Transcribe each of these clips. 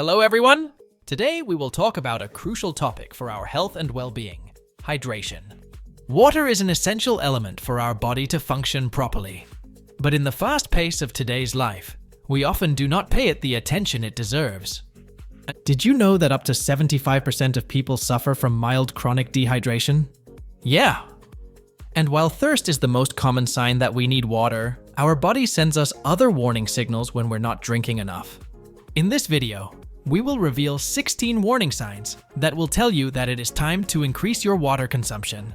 Hello everyone! Today we will talk about a crucial topic for our health and well-being: hydration. Water is an essential element for our body to function properly. But in the fast pace of today's life, we often do not pay it the attention it deserves. Did you know that up to 75% of people suffer from mild chronic dehydration? Yeah! And while thirst is the most common sign that we need water, our body sends us other warning signals when we're not drinking enough. In this video, we will reveal 16 warning signs that will tell you that it is time to increase your water consumption.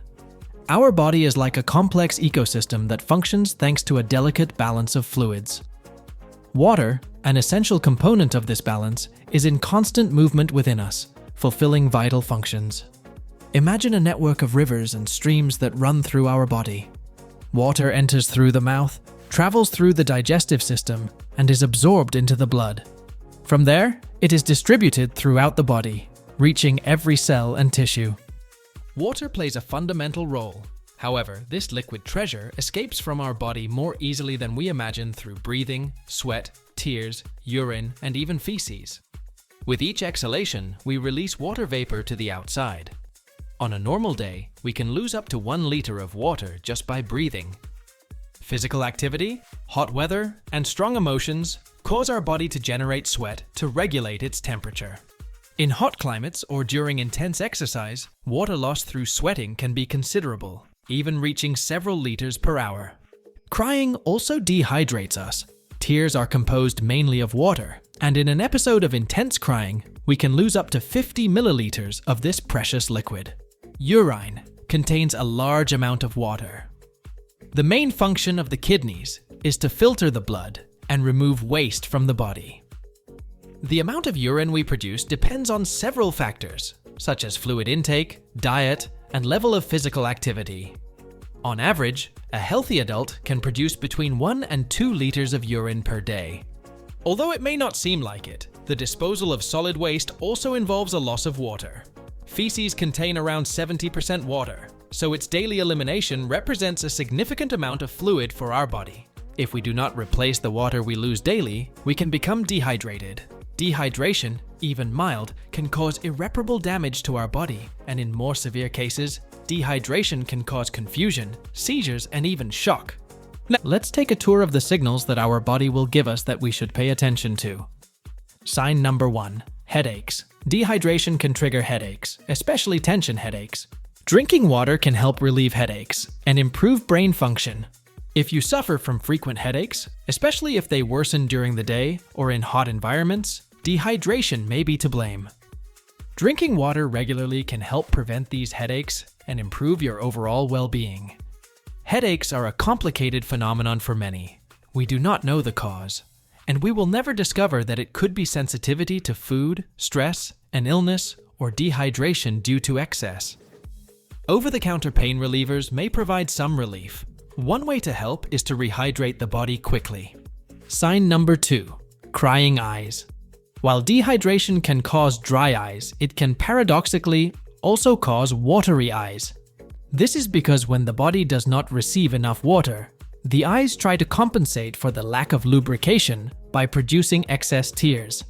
Our body is like a complex ecosystem that functions thanks to a delicate balance of fluids. Water, an essential component of this balance, is in constant movement within us, fulfilling vital functions. Imagine a network of rivers and streams that run through our body. Water enters through the mouth, travels through the digestive system, and is absorbed into the blood. From there, it is distributed throughout the body, reaching every cell and tissue. Water plays a fundamental role. However, this liquid treasure escapes from our body more easily than we imagine through breathing, sweat, tears, urine, and even feces. With each exhalation, we release water vapor to the outside. On a normal day, we can lose up to 1 liter of water just by breathing. Physical activity, hot weather, and strong emotions cause our body to generate sweat to regulate its temperature. In hot climates or during intense exercise, water loss through sweating can be considerable, even reaching several liters per hour. Crying also dehydrates us. Tears are composed mainly of water, and in an episode of intense crying, we can lose up to 50 milliliters of this precious liquid. Urine contains a large amount of water. The main function of the kidneys is to filter the blood and remove waste from the body. The amount of urine we produce depends on several factors, such as fluid intake, diet, and level of physical activity. On average, a healthy adult can produce between 1 and 2 liters of urine per day. Although it may not seem like it, the disposal of solid waste also involves a loss of water. Feces contain around 70% water, so its daily elimination represents a significant amount of fluid for our body. If we do not replace the water we lose daily, we can become dehydrated. Dehydration, even mild, can cause irreparable damage to our body, and in more severe cases, dehydration can cause confusion, seizures, and even shock. Now, let's take a tour of the signals that our body will give us that we should pay attention to. Sign number 1: headaches. Dehydration can trigger headaches, especially tension headaches. Drinking water can help relieve headaches and improve brain function. If you suffer from frequent headaches, especially if they worsen during the day or in hot environments, dehydration may be to blame. Drinking water regularly can help prevent these headaches and improve your overall well-being. Headaches are a complicated phenomenon for many. We do not know the cause, and we will never discover that it could be sensitivity to food, stress, an illness, or dehydration due to excess. Over-the-counter pain relievers may provide some relief. One way to help is to rehydrate the body quickly. Sign number 2: crying eyes. While dehydration can cause dry eyes, it can paradoxically also cause watery eyes. This is because when the body does not receive enough water, the eyes try to compensate for the lack of lubrication by producing excess tears.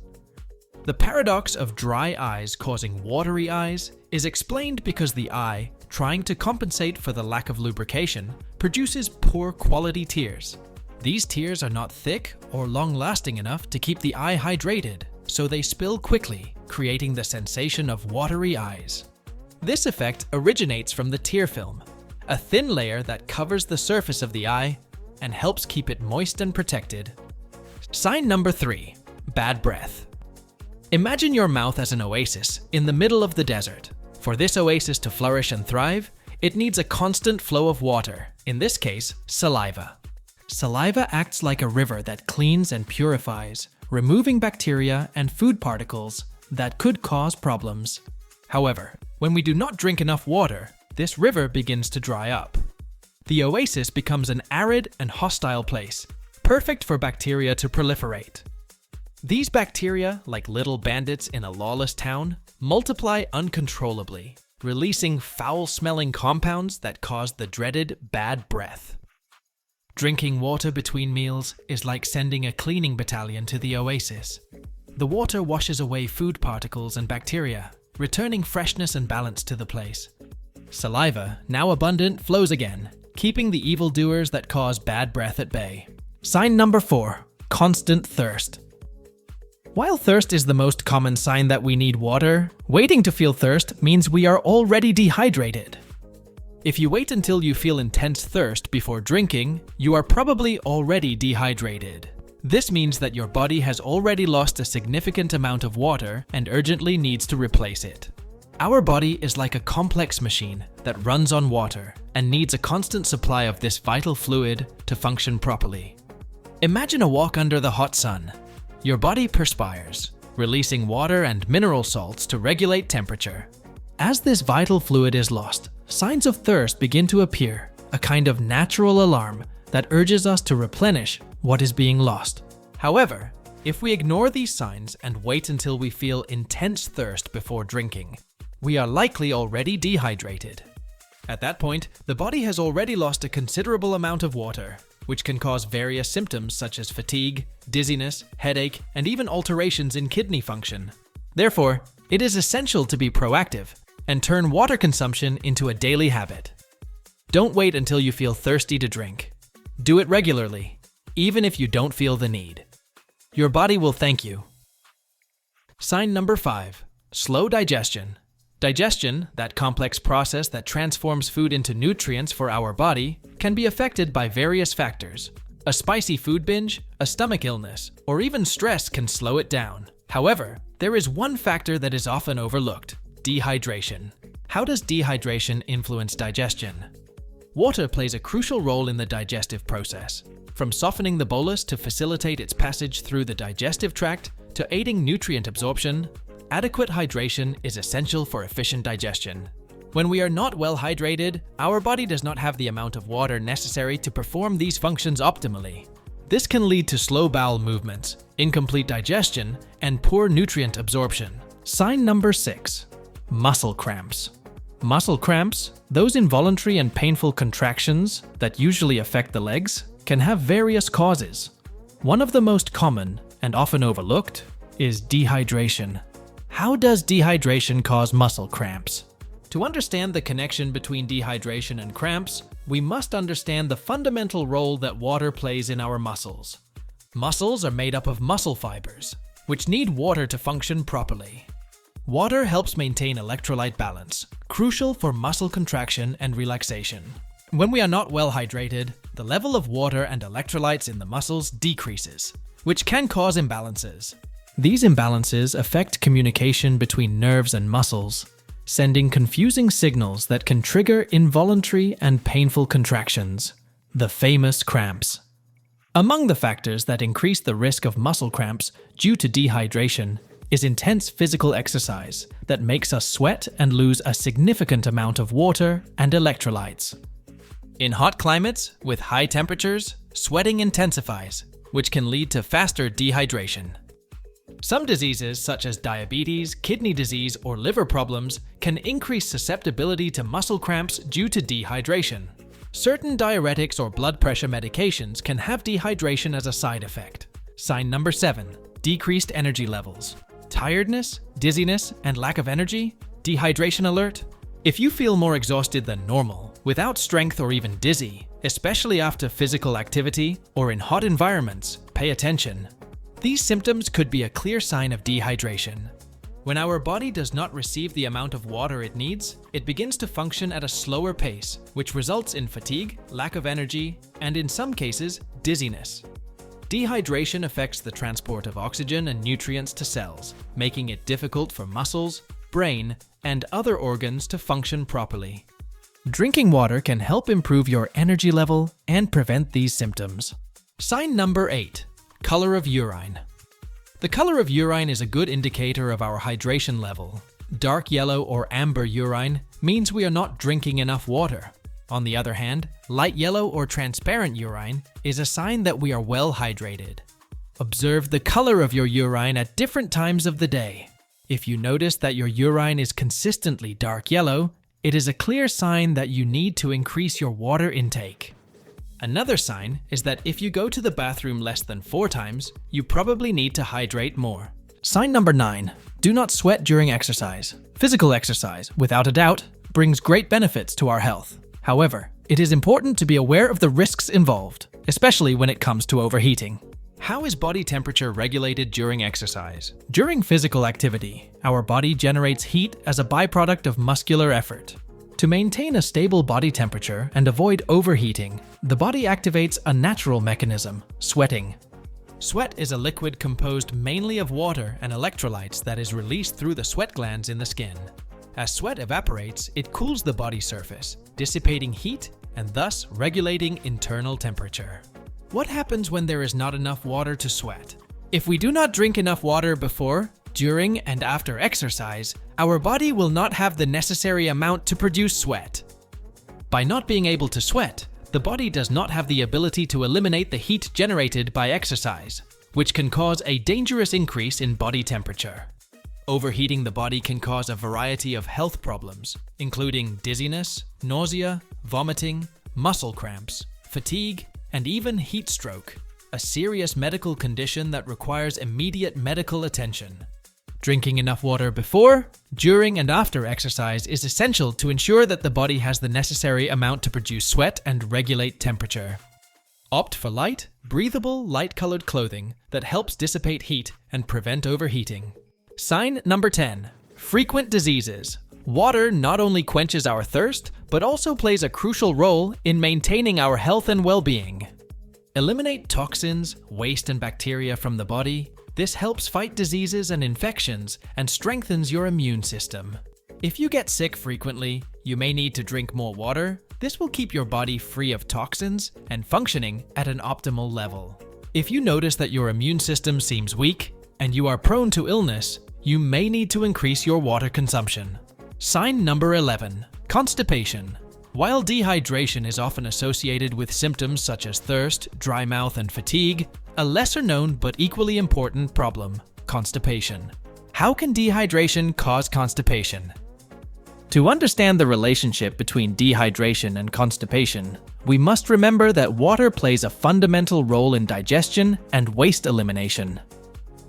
The paradox of dry eyes causing watery eyes is explained because the eye, trying to compensate for the lack of lubrication, produces poor quality tears. These tears are not thick or long-lasting enough to keep the eye hydrated, so they spill quickly, creating the sensation of watery eyes. This effect originates from the tear film, a thin layer that covers the surface of the eye and helps keep it moist and protected. Sign number 3: bad breath. Imagine your mouth as an oasis in the middle of the desert. For this oasis to flourish and thrive, it needs a constant flow of water, in this case, saliva. Saliva acts like a river that cleans and purifies, removing bacteria and food particles that could cause problems. However, when we do not drink enough water, this river begins to dry up. The oasis becomes an arid and hostile place, perfect for bacteria to proliferate. These bacteria, like little bandits in a lawless town, multiply uncontrollably, releasing foul-smelling compounds that cause the dreaded bad breath. Drinking water between meals is like sending a cleaning battalion to the oasis. The water washes away food particles and bacteria, returning freshness and balance to the place. Saliva, now abundant, flows again, keeping the evildoers that cause bad breath at bay. Sign number 4, constant thirst. While thirst is the most common sign that we need water, waiting to feel thirst means we are already dehydrated. If you wait until you feel intense thirst before drinking, you are probably already dehydrated. This means that your body has already lost a significant amount of water and urgently needs to replace it. Our body is like a complex machine that runs on water and needs a constant supply of this vital fluid to function properly. Imagine a walk under the hot sun. Your body perspires, releasing water and mineral salts to regulate temperature. As this vital fluid is lost, signs of thirst begin to appear, a kind of natural alarm that urges us to replenish what is being lost. However, if we ignore these signs and wait until we feel intense thirst before drinking, we are likely already dehydrated. At that point, the body has already lost a considerable amount of water, which can cause various symptoms such as fatigue, dizziness, headache, and even alterations in kidney function. Therefore, it is essential to be proactive and turn water consumption into a daily habit. Don't wait until you feel thirsty to drink. Do it regularly, even if you don't feel the need. Your body will thank you. Sign number 5, slow digestion. Digestion, that complex process that transforms food into nutrients for our body, can be affected by various factors. A spicy food binge, a stomach illness, or even stress can slow it down. However, there is one factor that is often overlooked: dehydration. How does dehydration influence digestion? Water plays a crucial role in the digestive process, from softening the bolus to facilitate its passage through the digestive tract to aiding nutrient absorption. Adequate hydration is essential for efficient digestion. When we are not well hydrated, our body does not have the amount of water necessary to perform these functions optimally. This can lead to slow bowel movements, incomplete digestion, and poor nutrient absorption. Sign number 6, muscle cramps. Muscle cramps, those involuntary and painful contractions that usually affect the legs, can have various causes. One of the most common and often overlooked is dehydration. How does dehydration cause muscle cramps? To understand the connection between dehydration and cramps, we must understand the fundamental role that water plays in our muscles. Muscles are made up of muscle fibers, which need water to function properly. Water helps maintain electrolyte balance, crucial for muscle contraction and relaxation. When we are not well hydrated, the level of water and electrolytes in the muscles decreases, which can cause imbalances. These imbalances affect communication between nerves and muscles, sending confusing signals that can trigger involuntary and painful contractions, the famous cramps. Among the factors that increase the risk of muscle cramps due to dehydration is intense physical exercise that makes us sweat and lose a significant amount of water and electrolytes. In hot climates with high temperatures, sweating intensifies, which can lead to faster dehydration. Some diseases such as diabetes, kidney disease, or liver problems can increase susceptibility to muscle cramps due to dehydration. Certain diuretics or blood pressure medications can have dehydration as a side effect. Sign number 7, decreased energy levels. Tiredness, dizziness, and lack of energy? Dehydration alert? If you feel more exhausted than normal, without strength or even dizzy, especially after physical activity or in hot environments, pay attention. These symptoms could be a clear sign of dehydration. When our body does not receive the amount of water it needs, it begins to function at a slower pace, which results in fatigue, lack of energy, and in some cases, dizziness. Dehydration affects the transport of oxygen and nutrients to cells, making it difficult for muscles, brain, and other organs to function properly. Drinking water can help improve your energy level and prevent these symptoms. Sign number 8. Color of urine. The color of urine is a good indicator of our hydration level. Dark yellow or amber urine means we are not drinking enough water. On the other hand, light yellow or transparent urine is a sign that we are well hydrated. Observe the color of your urine at different times of the day. If you notice that your urine is consistently dark yellow, it is a clear sign that you need to increase your water intake. Another sign is that if you go to the bathroom less than 4 times, you probably need to hydrate more. Sign number 9. Do not sweat during exercise. Physical exercise, without a doubt, brings great benefits to our health. However, it is important to be aware of the risks involved, especially when it comes to overheating. How is body temperature regulated during exercise? During physical activity, our body generates heat as a byproduct of muscular effort. To maintain a stable body temperature and avoid overheating, the body activates a natural mechanism, sweating. Sweat is a liquid composed mainly of water and electrolytes that is released through the sweat glands in the skin. As sweat evaporates, it cools the body surface, dissipating heat and thus regulating internal temperature. What happens when there is not enough water to sweat? If we do not drink enough water before, during, and after exercise, our body will not have the necessary amount to produce sweat. By not being able to sweat, the body does not have the ability to eliminate the heat generated by exercise, which can cause a dangerous increase in body temperature. Overheating the body can cause a variety of health problems, including dizziness, nausea, vomiting, muscle cramps, fatigue, and even heat stroke, a serious medical condition that requires immediate medical attention. Drinking enough water before, during, and after exercise is essential to ensure that the body has the necessary amount to produce sweat and regulate temperature. Opt for light, breathable, light-colored clothing that helps dissipate heat and prevent overheating. Sign number 10. Frequent diseases. Water not only quenches our thirst, but also plays a crucial role in maintaining our health and well-being. Eliminate toxins, waste, and bacteria from the body. This helps fight diseases and infections and strengthens your immune system. If you get sick frequently, you may need to drink more water. This will keep your body free of toxins and functioning at an optimal level. If you notice that your immune system seems weak and you are prone to illness, you may need to increase your water consumption. Sign number 11. Constipation. While dehydration is often associated with symptoms such as thirst, dry mouth, and fatigue, a lesser-known but equally important problem, constipation. How can dehydration cause constipation? To understand the relationship between dehydration and constipation, we must remember that water plays a fundamental role in digestion and waste elimination.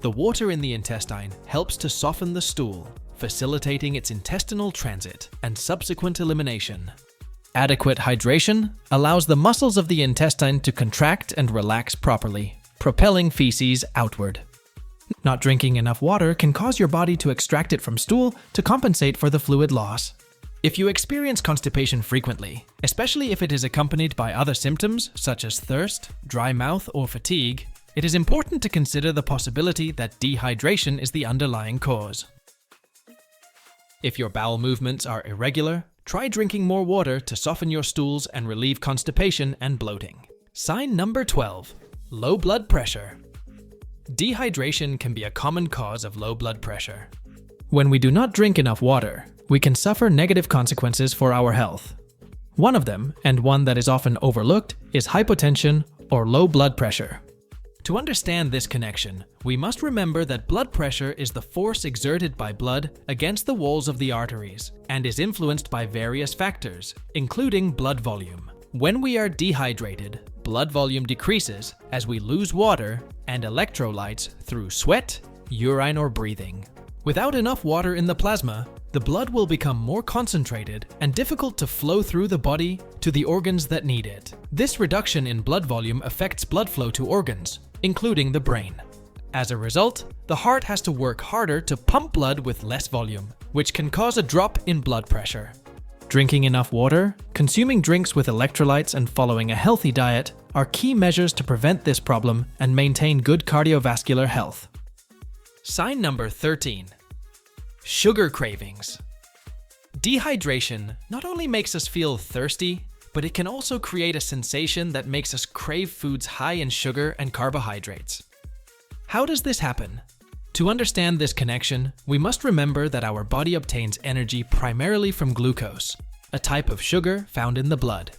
The water in the intestine helps to soften the stool, facilitating its intestinal transit and subsequent elimination. Adequate hydration allows the muscles of the intestine to contract and relax properly, propelling feces outward. Not drinking enough water can cause your body to extract it from stool to compensate for the fluid loss. If you experience constipation frequently, especially if it is accompanied by other symptoms such as thirst, dry mouth, or fatigue, it is important to consider the possibility that dehydration is the underlying cause. If your bowel movements are irregular, try drinking more water to soften your stools and relieve constipation and bloating. Sign number 12. Low blood pressure. Dehydration can be a common cause of low blood pressure. When we do not drink enough water, we can suffer negative consequences for our health. One of them, and one that is often overlooked, is hypotension or low blood pressure. To understand this connection, we must remember that blood pressure is the force exerted by blood against the walls of the arteries and is influenced by various factors, including blood volume. When we are dehydrated, blood volume decreases as we lose water and electrolytes through sweat, urine, or breathing. Without enough water in the plasma, the blood will become more concentrated and difficult to flow through the body to the organs that need it. This reduction in blood volume affects blood flow to organs, including the brain. As a result, the heart has to work harder to pump blood with less volume, which can cause a drop in blood pressure. Drinking enough water, consuming drinks with electrolytes, and following a healthy diet are key measures to prevent this problem and maintain good cardiovascular health. Sign number 13. Sugar cravings. Dehydration not only makes us feel thirsty, but it can also create a sensation that makes us crave foods high in sugar and carbohydrates. How does this happen? To understand this connection, we must remember that our body obtains energy primarily from glucose, a type of sugar found in the blood.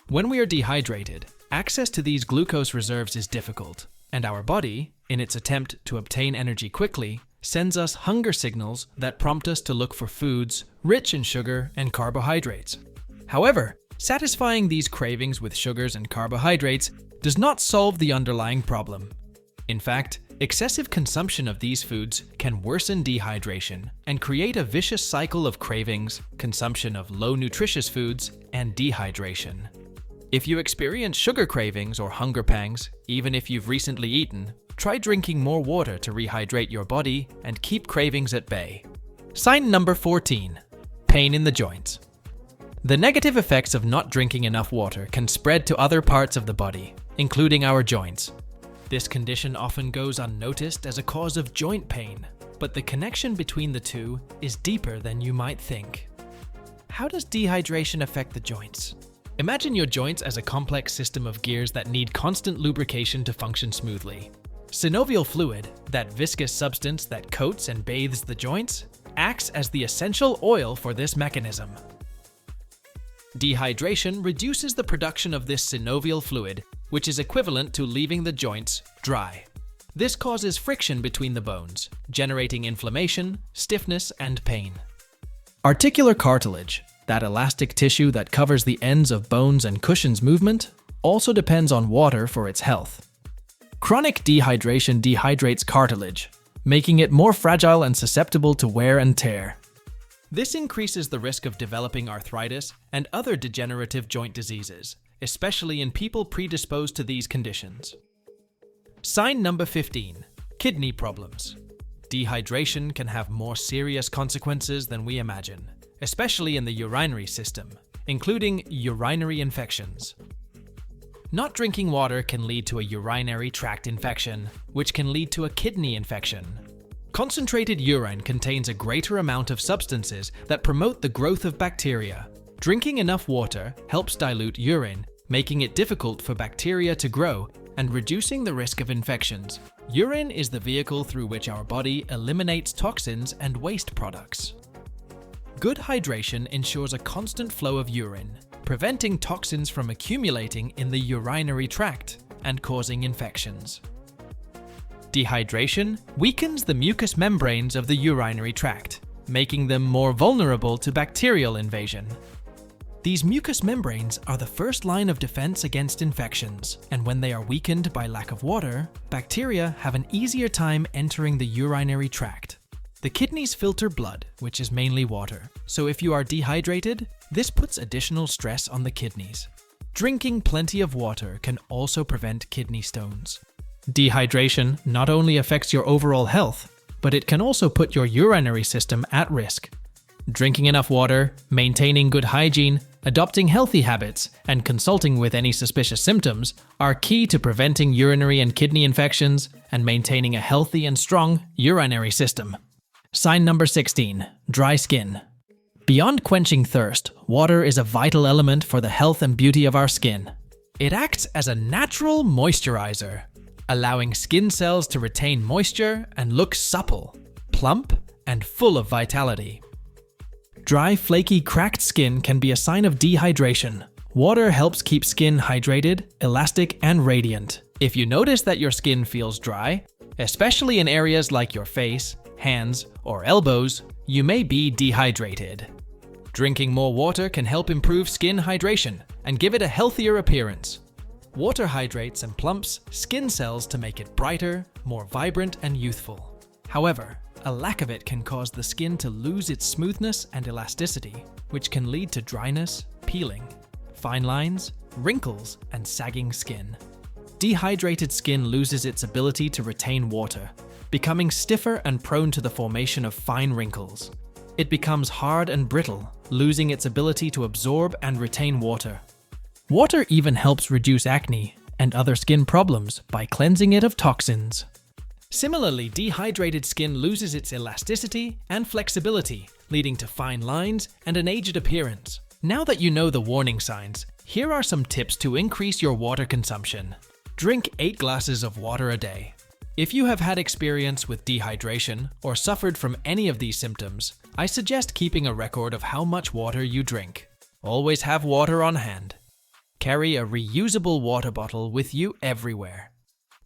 When we are dehydrated, access to these glucose reserves is difficult, and our body, in its attempt to obtain energy quickly, sends us hunger signals that prompt us to look for foods rich in sugar and carbohydrates. However, satisfying these cravings with sugars and carbohydrates does not solve the underlying problem. In fact, Excessive consumption of these foods can worsen dehydration and create a vicious cycle of cravings, consumption of low nutritious foods, and dehydration. If you experience sugar cravings or hunger pangs, even if you've recently eaten, try drinking more water to rehydrate your body and keep cravings at bay. Sign number 14. Pain in the joints. The negative effects of not drinking enough water can spread to other parts of the body, including our joints. This condition often goes unnoticed as a cause of joint pain, but the connection between the two is deeper than you might think. How does dehydration affect the joints? Imagine your joints as a complex system of gears that need constant lubrication to function smoothly. Synovial fluid, that viscous substance that coats and bathes the joints, acts as the essential oil for this mechanism. Dehydration reduces the production of this synovial fluid, which is equivalent to leaving the joints dry. This causes friction between the bones, generating inflammation, stiffness, and pain. Articular cartilage, that elastic tissue that covers the ends of bones and cushions movement, also depends on water for its health. Chronic dehydration dehydrates cartilage, making it more fragile and susceptible to wear and tear. This increases the risk of developing arthritis and other degenerative joint diseases, especially in people predisposed to these conditions. Sign number 15. Kidney problems. Dehydration can have more serious consequences than we imagine, especially in the urinary system, including urinary infections. Not drinking water can lead to a urinary tract infection, which can lead to a kidney infection. Concentrated urine contains a greater amount of substances that promote the growth of bacteria. Drinking enough water helps dilute urine, making it difficult for bacteria to grow and reducing the risk of infections. Urine is the vehicle through which our body eliminates toxins and waste products. Good hydration ensures a constant flow of urine, preventing toxins from accumulating in the urinary tract and causing infections. Dehydration weakens the mucous membranes of the urinary tract, making them more vulnerable to bacterial invasion. These mucous membranes are the first line of defense against infections, and when they are weakened by lack of water, bacteria have an easier time entering the urinary tract. The kidneys filter blood, which is mainly water, so if you are dehydrated, this puts additional stress on the kidneys. Drinking plenty of water can also prevent kidney stones. Dehydration not only affects your overall health, but it can also put your urinary system at risk. Drinking enough water, maintaining good hygiene, adopting healthy habits, and consulting with any suspicious symptoms are key to preventing urinary and kidney infections and maintaining a healthy and strong urinary system. Sign number 16. Dry skin. Beyond quenching thirst, water is a vital element for the health and beauty of our skin. It acts as a natural moisturizer, allowing skin cells to retain moisture and look supple, plump, and full of vitality. Dry, flaky, cracked skin can be a sign of dehydration. Water helps keep skin hydrated, elastic, and radiant. If you notice that your skin feels dry, especially in areas like your face, hands, or elbows, you may be dehydrated. Drinking more water can help improve skin hydration and give it a healthier appearance. Water hydrates and plumps skin cells to make it brighter, more vibrant, and youthful. However, a lack of it can cause the skin to lose its smoothness and elasticity, which can lead to dryness, peeling, fine lines, wrinkles, and sagging skin. Dehydrated skin loses its ability to retain water, becoming stiffer and prone to the formation of fine wrinkles. It becomes hard and brittle, losing its ability to absorb and retain water. Water even helps reduce acne and other skin problems by cleansing it of toxins. Similarly, dehydrated skin loses its elasticity and flexibility, leading to fine lines and an aged appearance. Now that you know the warning signs, here are some tips to increase your water consumption. Drink 8 glasses of water a day. If you have had experience with dehydration or suffered from any of these symptoms, I suggest keeping a record of how much water you drink. Always have water on hand. Carry a reusable water bottle with you everywhere.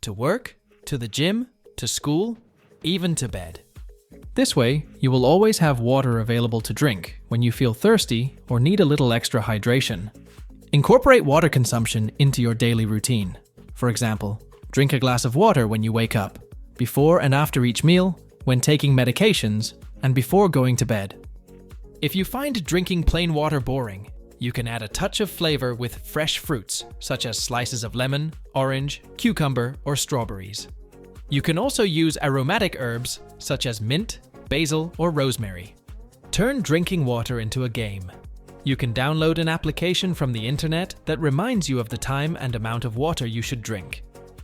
To work, to the gym, to school, even to bed. This way, you will always have water available to drink when you feel thirsty or need a little extra hydration. Incorporate water consumption into your daily routine. For example, drink a glass of water when you wake up, before and after each meal, when taking medications, and before going to bed. If you find drinking plain water boring, you can add a touch of flavor with fresh fruits, such as slices of lemon, orange, cucumber, or strawberries. You can also use aromatic herbs, such as mint, basil, or rosemary. Turn drinking water into a game. You can download an application from the internet that reminds you of the time and amount of water you should drink.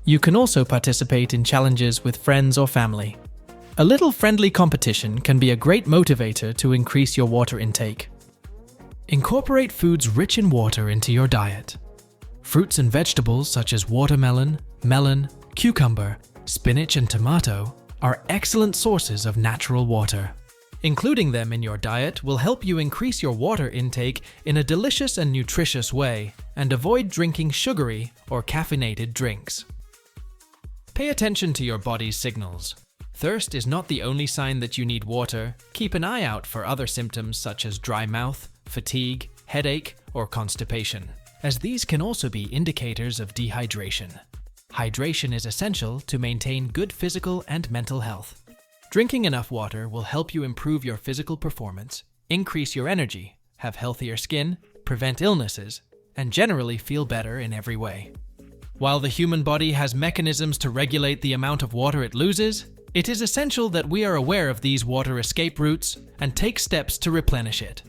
You can also participate in challenges with friends or family. A little friendly competition can be a great motivator to increase your water intake. Incorporate foods rich in water into your diet. Fruits and vegetables such as watermelon, melon, cucumber, spinach, and tomato are excellent sources of natural water. Including them in your diet will help you increase your water intake in a delicious and nutritious way and avoid drinking sugary or caffeinated drinks. Pay attention to your body's signals. Thirst is not the only sign that you need water. Keep an eye out for other symptoms such as dry mouth, fatigue, headache, or constipation, as these can also be indicators of dehydration. Hydration is essential to maintain good physical and mental health. Drinking enough water will help you improve your physical performance, increase your energy, have healthier skin, prevent illnesses, and generally feel better in every way. While the human body has mechanisms to regulate the amount of water it loses, it is essential that we are aware of these water escape routes and take steps to replenish it.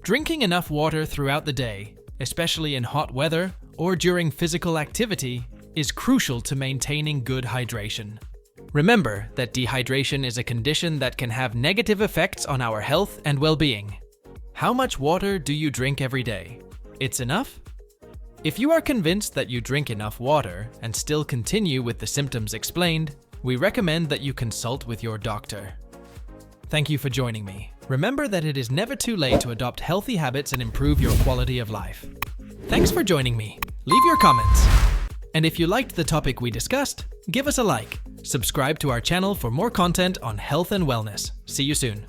Drinking enough water throughout the day, especially in hot weather or during physical activity, is crucial to maintaining good hydration. Remember that dehydration is a condition that can have negative effects on our health and well-being. How much water do you drink every day? It's enough? If you are convinced that you drink enough water and still continue with the symptoms explained, we recommend that you consult with your doctor. Thank you for joining me. Remember that it is never too late to adopt healthy habits and improve your quality of life. Thanks for joining me. Leave your comments. And if you liked the topic we discussed, give us a like. Subscribe to our channel for more content on health and wellness. See you soon.